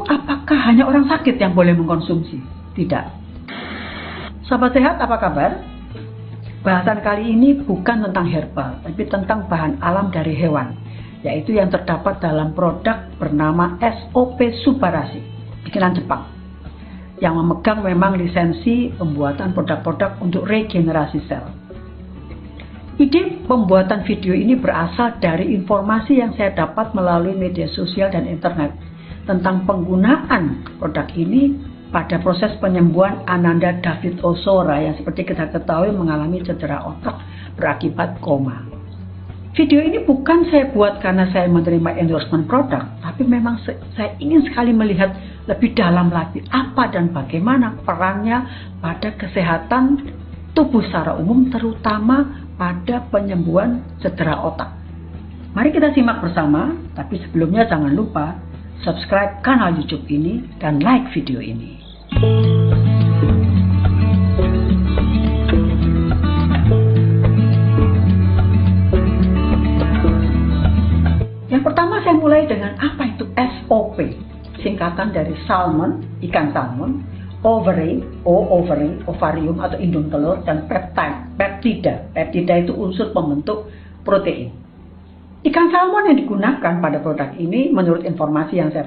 apakah hanya orang sakit yang boleh mengkonsumsi? Tidak. Sahabat sehat, apa kabar? Bahasan kali ini bukan tentang herbal, tapi tentang bahan alam dari hewan, yaitu yang terdapat dalam produk bernama SOP Subarashi, bikinan Jepang, yang memegang memang lisensi pembuatan produk-produk untuk regenerasi sel. Ide pembuatan video ini berasal dari informasi yang saya dapat melalui media sosial dan internet tentang penggunaan produk ini pada proses penyembuhan Ananda David Ozora yang seperti kita ketahui mengalami cedera otak berakibat koma. Video ini bukan saya buat karena saya menerima endorsement produk, tapi memang saya ingin sekali melihat lebih dalam lagi apa dan bagaimana perannya pada kesehatan tubuh secara umum, terutama pada penyembuhan cedera otak. Mari kita simak bersama, tapi sebelumnya jangan lupa subscribe kanal YouTube ini dan like video ini. Yang pertama saya mulai dengan apa itu SOP, singkatan dari salmon, ikan salmon, ovary, ovarium atau indung telur, dan peptida. Peptida itu unsur pembentuk protein. Ikan salmon yang digunakan pada produk ini, menurut informasi yang saya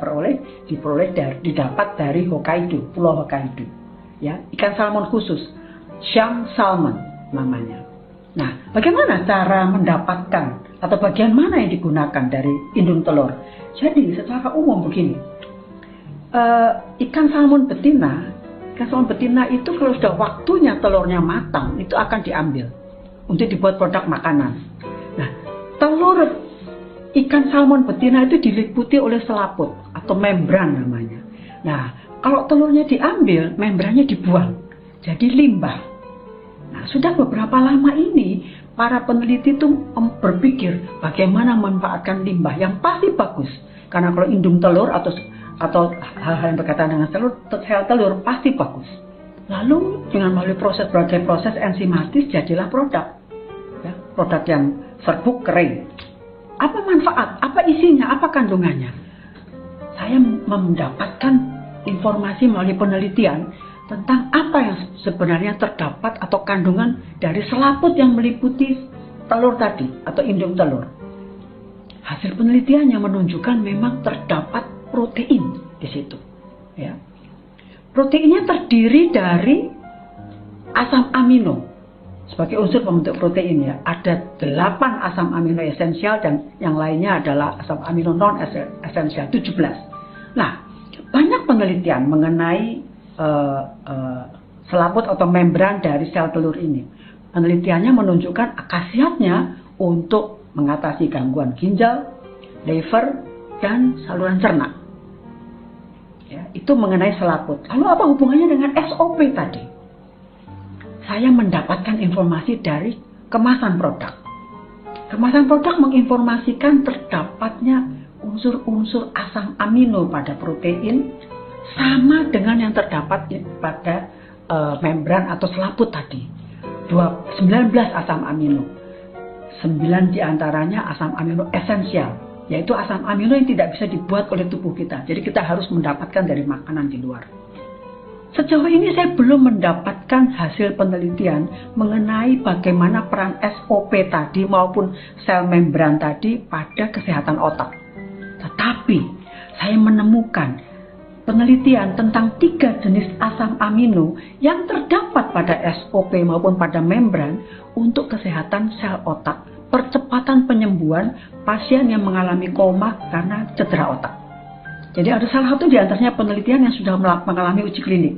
didapat dari Hokkaido, Pulau Hokkaido. Ya, ikan salmon khusus, Shang salmon namanya. Nah, bagaimana cara mendapatkan atau bagian mana yang digunakan dari indung telur? Jadi, secara umum begini, ikan salmon betina itu kalau sudah waktunya telurnya matang, itu akan diambil untuk dibuat produk makanan. Nah, telur ikan salmon betina itu diliputi oleh selaput atau membran namanya. Nah, kalau telurnya diambil, membrannya dibuang, jadi limbah. Nah, sudah beberapa lama ini para peneliti itu berpikir bagaimana memanfaatkan limbah yang pasti bagus. Karena kalau indung telur atau hal-hal yang berkaitan dengan sel telur pasti bagus. Lalu dengan melalui berbagai proses enzimatis jadilah produk, ya, produk yang serbuk kering. Apa manfaat? Apa isinya? Apa kandungannya? Saya mendapatkan informasi melalui penelitian tentang apa yang sebenarnya terdapat atau kandungan dari selaput yang meliputi telur tadi atau indung telur. Hasil penelitiannya menunjukkan memang terdapat protein di situ. Ya. Proteinnya terdiri dari asam amino sebagai unsur pembentuk protein, ya. Ada 8 asam amino esensial dan yang lainnya adalah asam amino non esensial 17. Nah, banyak penelitian mengenai selaput atau membran dari sel telur ini. Penelitiannya menunjukkan khasiatnya untuk mengatasi gangguan ginjal, liver, dan saluran cerna. Ya, itu mengenai selaput. Lalu apa hubungannya dengan SOP tadi? Saya mendapatkan informasi dari kemasan produk. Kemasan produk menginformasikan terdapatnya unsur-unsur asam amino pada protein sama dengan yang terdapat pada membran atau selaput tadi. 19 asam amino. 9 diantaranya asam amino esensial, yaitu asam amino yang tidak bisa dibuat oleh tubuh kita. Jadi kita harus mendapatkan dari makanan di luar. Sejauh ini saya belum mendapatkan hasil penelitian mengenai bagaimana peran SOP tadi maupun sel membran tadi pada kesehatan otak. Tetapi saya menemukan penelitian tentang 3 jenis asam amino yang terdapat pada SOP maupun pada membran untuk kesehatan sel otak, percepatan penyembuhan pasien yang mengalami koma karena cedera otak. Jadi ada salah satu di antaranya penelitian yang sudah mengalami uji klinik.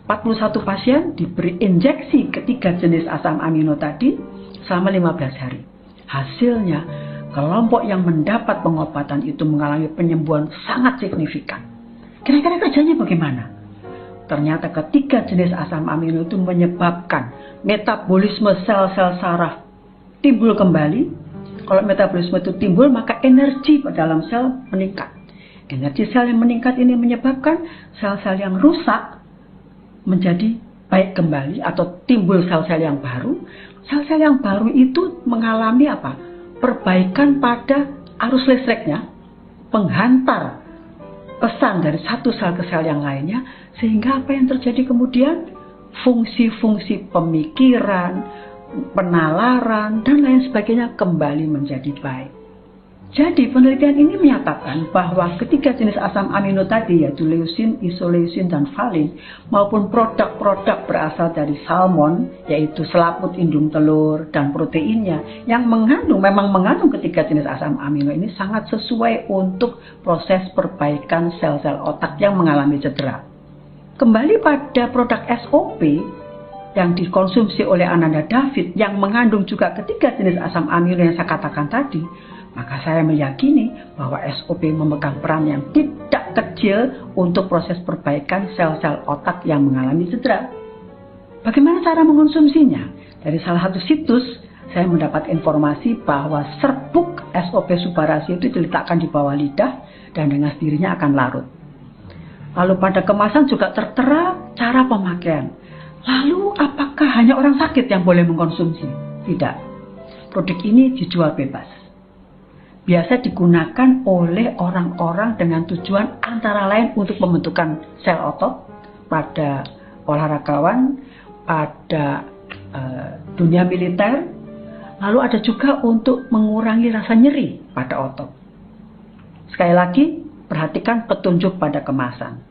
41 pasien diberi injeksi ketiga jenis asam amino tadi selama 15 hari. Hasilnya, kelompok yang mendapat pengobatan itu mengalami penyembuhan sangat signifikan. Kira-kira kerjanya bagaimana? Ternyata ketiga jenis asam amino itu menyebabkan metabolisme sel-sel saraf timbul kembali. Kalau metabolisme itu timbul, maka energi dalam sel meningkat. Energi sel yang meningkat ini menyebabkan sel-sel yang rusak menjadi baik kembali atau timbul sel-sel yang baru. Sel-sel yang baru itu mengalami apa? Perbaikan pada arus listriknya, penghantar pesan dari satu sel ke sel yang lainnya, sehingga apa yang terjadi kemudian? Fungsi-fungsi pemikiran, penalaran, dan lain sebagainya kembali menjadi baik. Jadi penelitian ini menyatakan bahwa ketiga jenis asam amino tadi, yaitu leusin, isoleusin, dan valin, maupun produk-produk berasal dari salmon, yaitu selaput indung telur dan proteinnya, yang memang mengandung ketiga jenis asam amino ini sangat sesuai untuk proses perbaikan sel-sel otak yang mengalami cedera. Kembali pada produk SOP yang dikonsumsi oleh Ananda David yang mengandung juga ketiga jenis asam amino yang saya katakan tadi, maka saya meyakini bahwa SOP memegang peran yang tidak kecil untuk proses perbaikan sel-sel otak yang mengalami cedera. Bagaimana cara mengonsumsinya? Dari salah satu situs, saya mendapat informasi bahwa serbuk SOP Subarasi itu diletakkan di bawah lidah dan dengan sendirinya akan larut. Lalu pada kemasan juga tertera cara pemakaian. Lalu apakah hanya orang sakit yang boleh mengkonsumsi? Tidak. Produk ini dijual bebas. Biasa digunakan oleh orang-orang dengan tujuan antara lain untuk pembentukan sel otot pada olahragawan, pada dunia militer, lalu ada juga untuk mengurangi rasa nyeri pada otot. Sekali lagi, perhatikan petunjuk pada kemasan.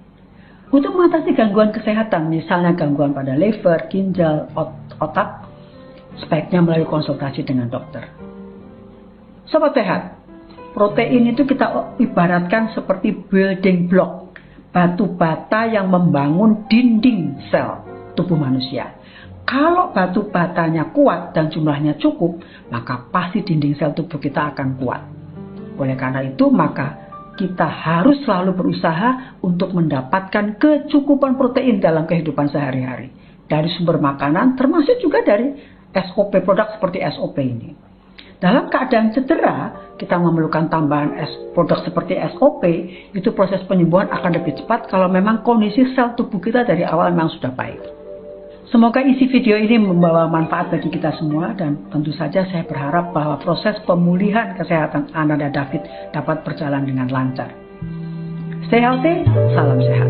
Untuk mengatasi gangguan kesehatan, misalnya gangguan pada liver, ginjal, otak, sebaiknya melalui konsultasi dengan dokter. Sobat sehat, protein itu kita ibaratkan seperti building block, batu bata yang membangun dinding sel tubuh manusia. Kalau batu batanya kuat dan jumlahnya cukup, maka pasti dinding sel tubuh kita akan kuat. Oleh karena itu, maka kita harus selalu berusaha untuk mendapatkan kecukupan protein dalam kehidupan sehari-hari. Dari sumber makanan, termasuk juga dari SOP produk seperti SOP ini. Dalam keadaan cedera, kita memerlukan tambahan produk seperti SOP, itu proses penyembuhan akan lebih cepat kalau memang kondisi sel tubuh kita dari awal memang sudah baik. Semoga isi video ini membawa manfaat bagi kita semua, dan tentu saja saya berharap bahwa proses pemulihan kesehatan Ananda David dapat berjalan dengan lancar. Stay healthy, salam sehat.